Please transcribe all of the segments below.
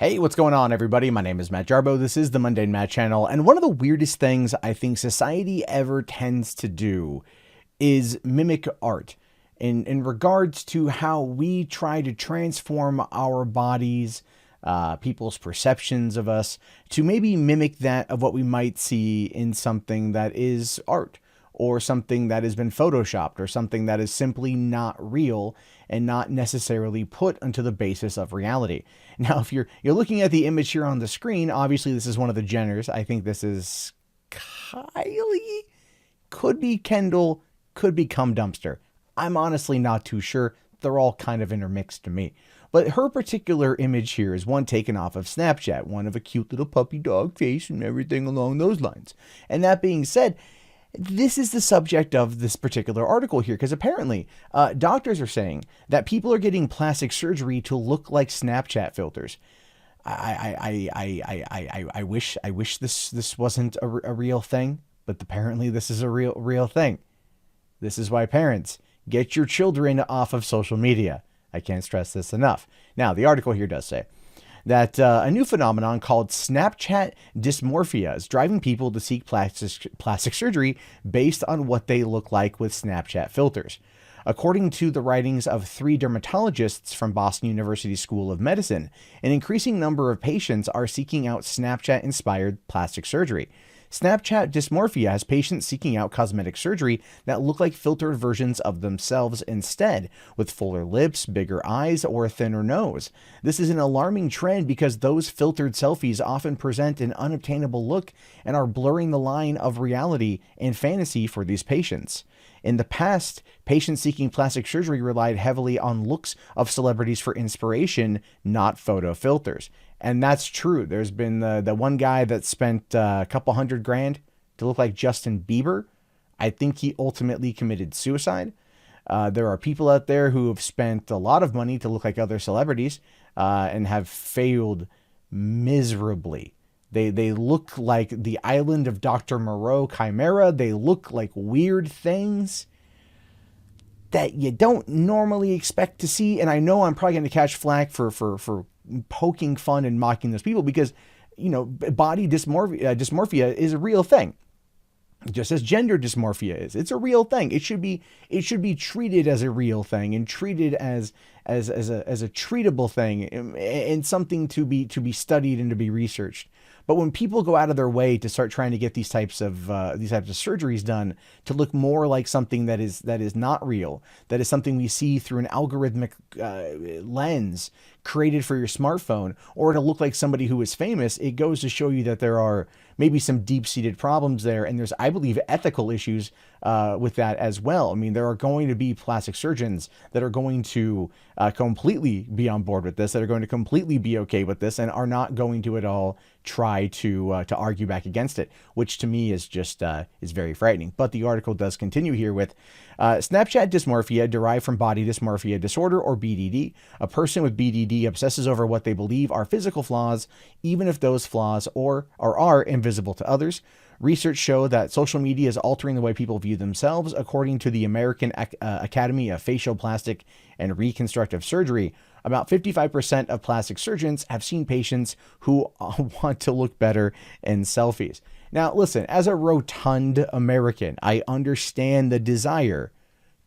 Hey, what's going on, everybody? My name is Matt Jarbo. This is the Mundane Matt channel. And one of the weirdest things I think society ever tends to do is mimic art in regards to how we try to transform our bodies, people's perceptions of us, to maybe mimic that of what we might see in something that is art, or something that has been photoshopped, or something that is simply not real and not necessarily put onto the basis of reality. Now, if you're looking at the image here on the screen, obviously this is one of the Jenners. I think this is Kylie, could be Kendall, could be Cum Dumpster. I'm honestly not too sure. They're all kind of intermixed to me. But her particular image here is one taken off of Snapchat, one of a cute little puppy dog face and everything along those lines. And that being said, this is the subject of this particular article here, because apparently doctors are saying that people are getting plastic surgery to look like Snapchat filters. I wish this wasn't a real thing, but apparently this is a real thing. This is why parents, get your children off of social media. I can't stress this enough. Now, the article here does say that a new phenomenon called Snapchat dysmorphia is driving people to seek plastic surgery based on what they look like with Snapchat filters. According to the writings of 3 dermatologists from Boston University School of Medicine, an increasing number of patients are seeking out Snapchat-inspired plastic surgery. Snapchat dysmorphia has patients seeking out cosmetic surgery that look like filtered versions of themselves instead, with fuller lips, bigger eyes, or a thinner nose. This is an alarming trend because those filtered selfies often present an unobtainable look and are blurring the line of reality and fantasy for these patients. In the past, patients seeking plastic surgery relied heavily on looks of celebrities for inspiration, not photo filters. And that's true. There's been the one guy that spent a couple $100,000 to look like Justin Bieber. I think he ultimately committed suicide. There are people out there who have spent a lot of money to look like other celebrities and have failed miserably. They look like the island of Dr. Moreau Chimera. They look like weird things that you don't normally expect to see. And I know I'm probably going to catch flack for poking fun and mocking those people because, you know, body dysmorphia is a real thing. Just as gender dysmorphia is, it's a real thing. It should be treated as a real thing and treated as a treatable thing and something to be studied and to be researched. But when people go out of their way to start trying to get these types of surgeries done to look more like something that is not real, that is something we see through an algorithmic lens created for your smartphone, or to look like somebody who is famous, it goes to show you that there are maybe some deep-seated problems there, and there's, I believe, ethical issues with that as well. I mean, there are going to be plastic surgeons that are going to completely be on board with this, that are going to completely be okay with this, and are not going to at all try to argue back against it, which to me is just is very frightening. But the article does continue here with Snapchat dysmorphia derived from body dysmorphia disorder, or BDD. A person with BDD obsesses over what they believe are physical flaws, even if those flaws are invisible to others. Research show that social media is altering the way people view themselves, according to the American Academy of Facial Plastic and Reconstructive Surgery. About 55% of plastic surgeons have seen patients who want to look better in selfies. Now, listen, as a rotund American, I understand the desire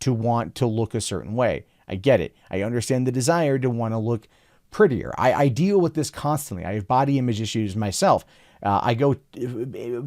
to want to look a certain way. I get it. I understand the desire to want to look prettier. I deal with this constantly. I have body image issues myself. I go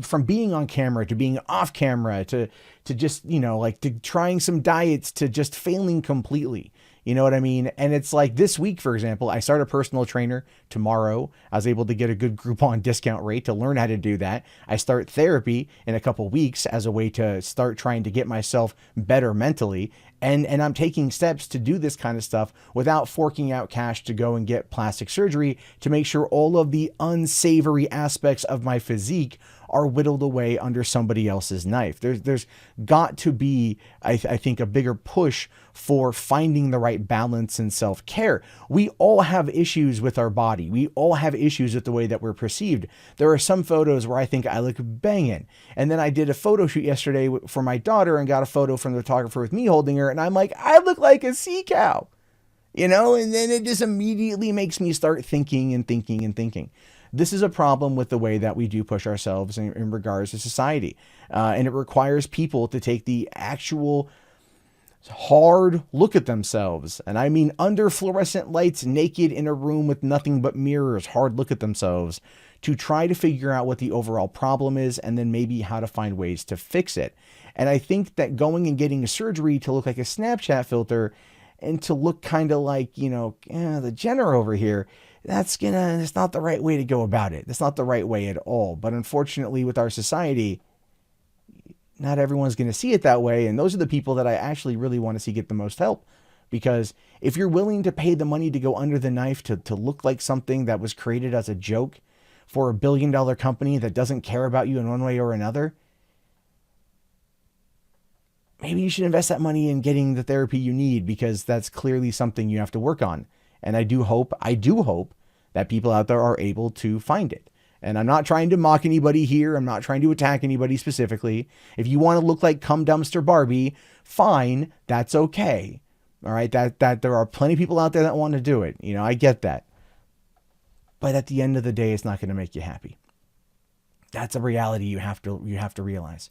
from being on camera to being off camera to just, you know, like to trying some diets to just failing completely. You know what I mean? And it's like this week, for example, I start a personal trainer tomorrow. I was able to get a good Groupon discount rate to learn how to do that. I start therapy in a couple weeks as a way to start trying to get myself better mentally. And I'm taking steps to do this kind of stuff without forking out cash to go and get plastic surgery to make sure all of the unsavory aspects of my physique are whittled away under somebody else's knife. There's got to be, I think, a bigger push for finding the right balance and self-care. We all have issues with our body. We all have issues with the way that we're perceived. There are some photos where I think I look banging. And then I did a photo shoot yesterday for my daughter and got a photo from the photographer with me holding her. And I'm like, I look like a sea cow. And then it just immediately makes me start thinking and thinking and thinking. This is a problem with the way that we do push ourselves in regards to society. And it requires people to take the actual hard look at themselves. And I mean, under fluorescent lights, naked in a room with nothing but mirrors, hard look at themselves to try to figure out what the overall problem is and then maybe how to find ways to fix it. And I think that going and getting a surgery to look like a Snapchat filter and to look kind of like, the Jenner over here, that's not the right way to go about it. That's not the right way at all. But unfortunately, with our society, not everyone's going to see it that way. And those are the people that I actually really want to see get the most help. Because if you're willing to pay the money to go under the knife to look like something that was created as a joke for $1 billion company that doesn't care about you in one way or another, maybe you should invest that money in getting the therapy you need, because that's clearly something you have to work on. And I do hope that people out there are able to find it. And I'm not trying to mock anybody here. I'm not trying to attack anybody specifically. If you want to look like cum dumpster Barbie, fine, that's okay. All right, that there are plenty of people out there that want to do it. I get that. But at the end of the day, it's not going to make you happy. That's a reality you have to realize.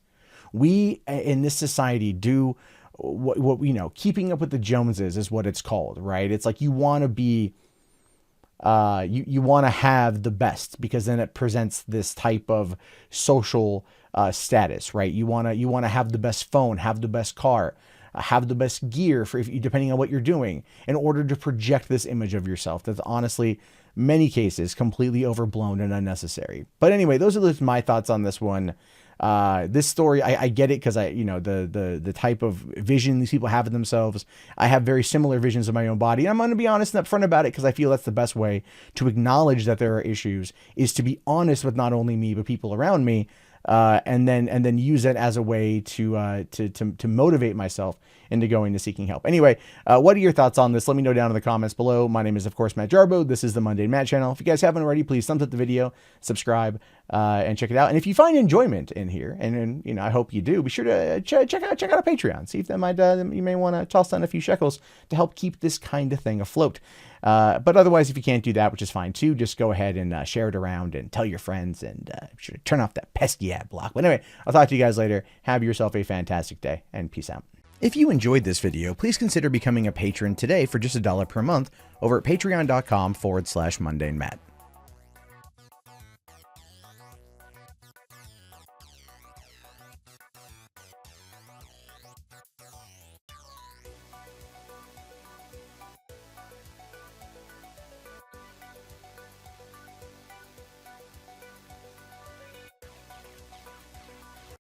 We in this society do what keeping up with the Joneses is what it's called, right? It's like you want to be you want to have the best, because then it presents this type of social status, right? You want to have the best phone, have the best car, have the best gear for depending on what you're doing, in order to project this image of yourself that's honestly many cases completely overblown and unnecessary. But anyway, those are just my thoughts on this one. This story, I get it, because the type of vision these people have of themselves. I have very similar visions of my own body. And I'm going to be honest and upfront about it, because I feel that's the best way to acknowledge that there are issues, is to be honest with not only me, but people around me. And then use it as a way to motivate myself into going to seeking help. Anyway, what are your thoughts on this? Let me know down in the comments below. My name is, of course, Matt Jarbo. This is the Mundane Matt channel. If you guys haven't already, please thumbs up the video, subscribe, and check it out. And if you find enjoyment in here, and I hope you do, be sure to check out our Patreon. See if that might you may want to toss down a few shekels to help keep this kind of thing afloat. But otherwise, if you can't do that, which is fine too, just go ahead and share it around and tell your friends, and be sure to turn off that pesky ad block. But anyway, I'll talk to you guys later. Have yourself a fantastic day, and peace out. If you enjoyed this video, please consider becoming a patron today for just $1 per month over at patreon.com/mundanematt.